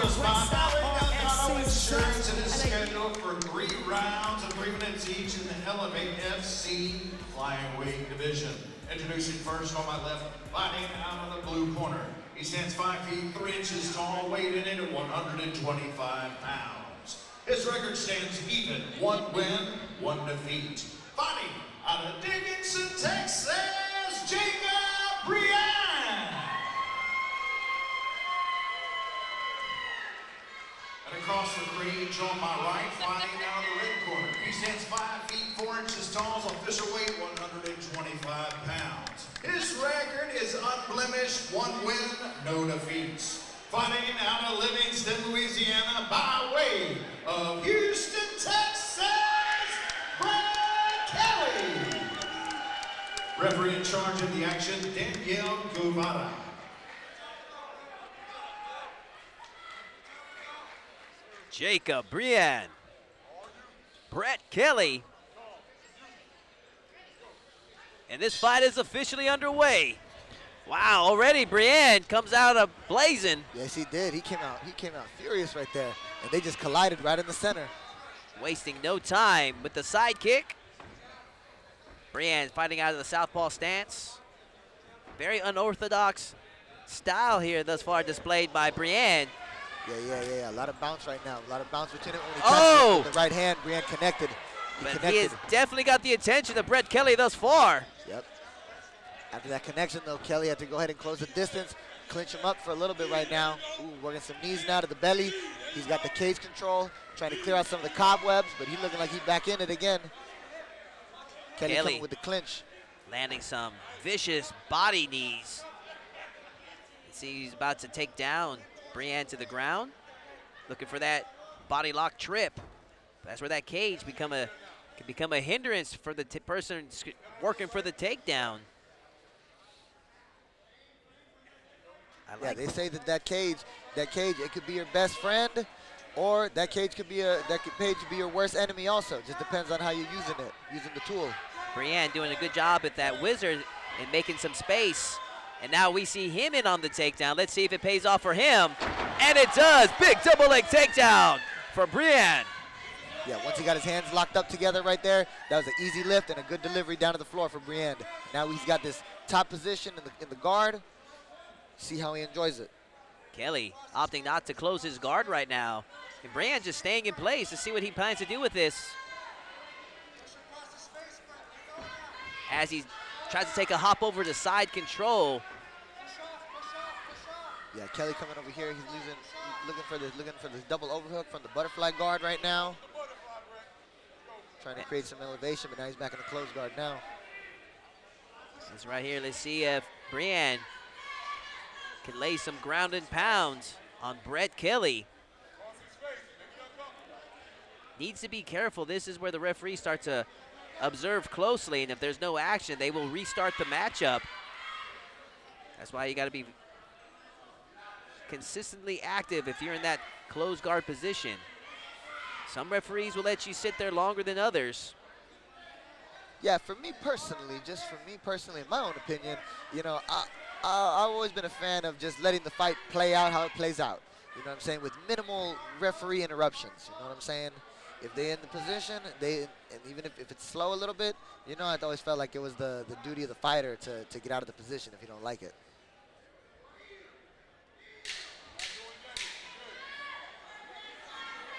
the spot. Colorado Insurance and is scheduled for 3 rounds of 3 minutes each in the Elevate FC Flyweight division. Introducing first on my left, fighting out of the blue corner. He stands 5 feet 3 inches tall, weighing in at 125 pounds. His record stands even, 1 win, 1 defeat. Fighting out of Dickinson, Texas, Jacob Briand. And across the cage on my right, fighting out of the red corner. He stands 5 feet 4 inches tall, official weight 125 pounds. His record is unblemished, 1 win, no defeats. Fighting out of Livingston, Louisiana, by way of Houston, Texas, Kelley. Referee in charge of the action, Danielle Guevara. Jacob Briand, Brett Kelley. And this fight is officially underway. Wow, already Briand comes out of blazing. Yes, he did. He came out furious right there. And they just collided right in the center. Wasting no time with the side kick. Briand fighting out of the southpaw stance. Very unorthodox style here thus far displayed by Briand. Yeah. A lot of bounce right now. A lot of bounce between it. When he Oh! with the right hand, Briand connected. He has definitely got the attention of Brett Kelley thus far. Yep. After that connection, though, Kelley had to go ahead and close the distance, clinch him up for a little bit right now. Ooh, working some knees now to the belly. He's got the cage control, trying to clear out some of the cobwebs, but he's looking like he's back in it again. Kelley coming with the clinch. Landing some vicious body knees. See, he's about to take down Briand to the ground. Looking for that body lock trip. That's where that cage can become a hindrance for the person working for the takedown. They say that cage, it could be your best friend, or that cage could be your worst enemy also. Just depends on how you're using the tool. Briand doing a good job at that wizard and making some space. And now we see him in on the takedown. Let's see if it pays off for him. And it does. Big double leg takedown for Briand. Yeah, once he got his hands locked up together right there, that was an easy lift and a good delivery down to the floor for Briand. Now he's got this top position in the guard. See how he enjoys it. Kelley opting not to close his guard right now. And Briand just staying in place to see what he plans to do with this. As he tries to take a hop over to side control. Yeah, Kelley coming over here. He's looking for this double overhook from the butterfly guard right now. Trying to create some elevation, but now he's back in the closed guard now. This right here, let's see if Briand can lay some ground and pounds on Brett Kelley. Needs to be careful. This is where the referee starts to observe closely, and if there's no action, they will restart the matchup. That's why you got to be consistently active if you're in that closed guard position. Some referees will let you sit there longer than others. Yeah, for me personally, in my own opinion, you know, I've always been a fan of just letting the fight play out how it plays out. You know what I'm saying? With minimal referee interruptions. You know what I'm saying? If they're in the position, and even if it's slow a little bit, you know, I always felt like it was the duty of the fighter to get out of the position if you don't like it.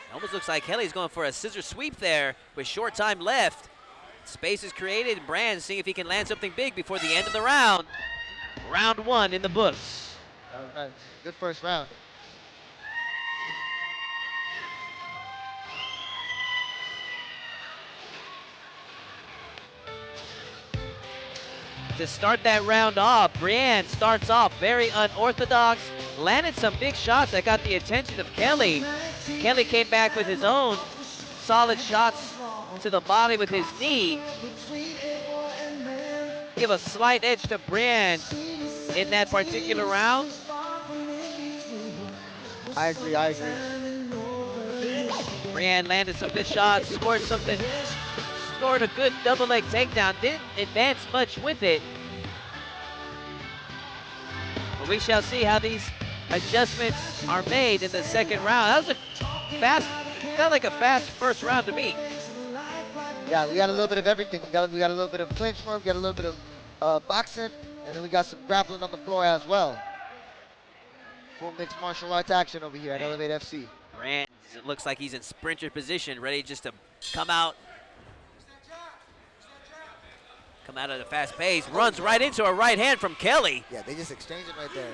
It almost looks like Kelley's going for a scissor sweep there with short time left. Space is created, and Briand seeing if he can land something big before the end of the round. Round 1 in the books. All right, good first round. To start that round off, Briand starts off very unorthodox, landed some big shots that got the attention of Kelley. Kelley came back with his own solid shots to the body with his knee. Give a slight edge to Briand in that particular round. I agree. Briand landed some good shots, scored a good double leg takedown, didn't advance much with it. But we shall see how these adjustments are made in the second round. That was a fast, felt like a fast first round to me. Yeah, we got a little bit of everything. We got a little bit of clinch work, we got a little bit of boxing, and then we got some grappling on the floor as well. Full mixed martial arts action over here at Elevate FC. Brand, it looks like he's in sprinter position, ready just to come out at a fast pace. Runs right into a right hand from Kelley. Yeah, they just exchanging right there.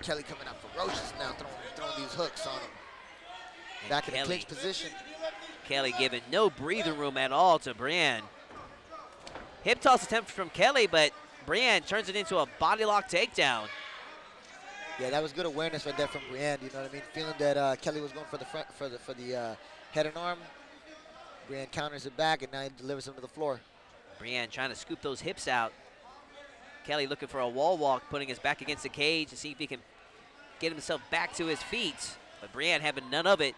Kelley coming out ferocious now, throwing these hooks on him. And Back in Kelley, the clinch position. Kelley giving no breathing room at all to Brian. Hip toss attempt from Kelley, but Brian turns it into a body lock takedown. Yeah, that was good awareness right there from Brian. You know what I mean? Feeling that Kelley was going for the front, for the head and arm. Brian counters it back, and now he delivers him to the floor. Brian trying to scoop those hips out. Kelley looking for a wall walk, putting his back against the cage to see if he can get himself back to his feet. But Brian having none of it.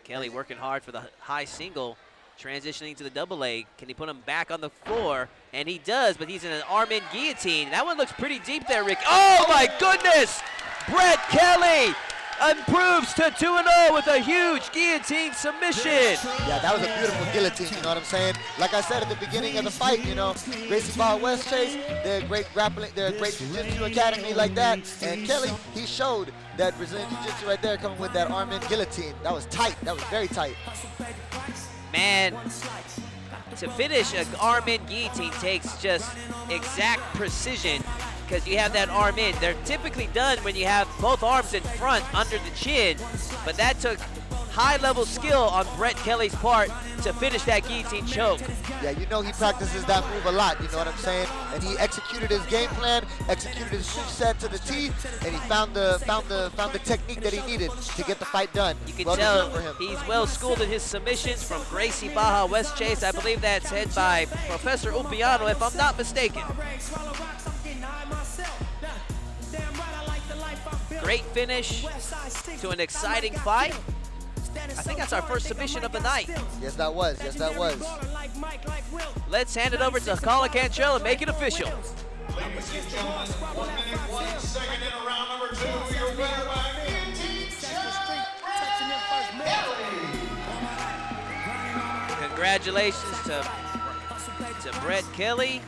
Kelley working hard for the high single, transitioning to the double leg. Can he put him back on the floor? And he does, but he's in an arm-in guillotine. That one looks pretty deep there, Rick. Oh my goodness! Brett Kelley improves to 2-0 with a huge guillotine submission. Yeah, that was a beautiful guillotine, you know what I'm saying? Like I said at the beginning of the fight, you know, Gracie Barra West Chase, they're a great grappling, they're a great jiu-jitsu academy like that. And Kelley, he showed that Brazilian jiu-jitsu right there coming with that arm-in guillotine. That was tight, that was very tight. Man, to finish an arm-in guillotine takes just exact precision, because you have that arm in. They're typically done when you have both arms in front under the chin, but that took high-level skill on Brett Kelley's part to finish that guillotine choke. Yeah, you know he practices that move a lot, you know what I'm saying? And he executed his game plan, executed his switch set to the T, and he found the technique that he needed to get the fight done. You can well tell for him. he's well schooled in his submissions from Gracie Barra West Chase. I believe that's head by Professor Upiano, if I'm not mistaken. Great finish to an exciting fight. I think that's our first submission of the night. Yes, that was. Yes, that was. Let's hand it over to Colin Cantrell and make it official. Ladies and gentlemen, 1 minute, 1 second in round number 2. Your winner by guillotine choke, Kelley. Congratulations to Brett Kelley.